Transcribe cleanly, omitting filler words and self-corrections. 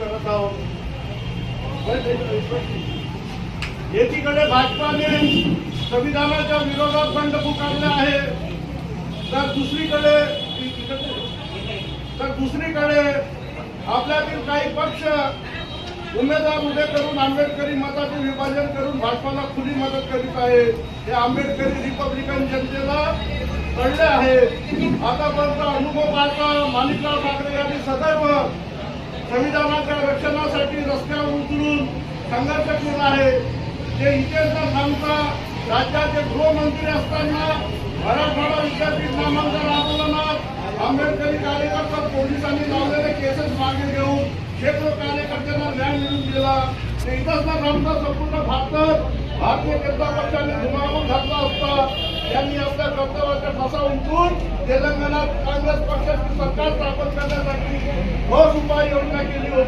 करत आहोत। एकीकडे भाजपाने संविधानाच्या विरोधात बंड पुकारले आहे, तर दुसरीकडे आपल्यातील काही पक्ष उमेदवार उभे करून आंबेडकरी मताचे विभाजन करून भाजपाला खुली मदत करीत आहे। हे आंबेडकरी रिपब्लिकन जनतेला कळले आहे। आतापर्यंत अनुभव पाहता माणिकराव ठाकरे यांनी सदैव संविधानाच्या रक्षणासाठी रस्त्यावर उतरून संघर्ष केला आहे। ते इतिहास सांगता राज्याचे गृहमंत्री असताना मराठवाडा विद्यापीठ नामांतर आंदोलनात आंबेडकरी कार्यकर्ता पोलिसांनी लावलेले केसेस मागे घेऊन शेकडो कार्यकर्त्यांना न्याय मिळवून दिला। ते इतिहास सांगता संपूर्ण भारतीय जनता पक्षाने धुमाकूळ घातला असता त्यांनी आपल्या कर्तव्याचा ठसा उमटून तेलंगणात काँग्रेस पक्षाची सरकार स्थापन करण्यासाठी ठोस उपाययोजना केली होती।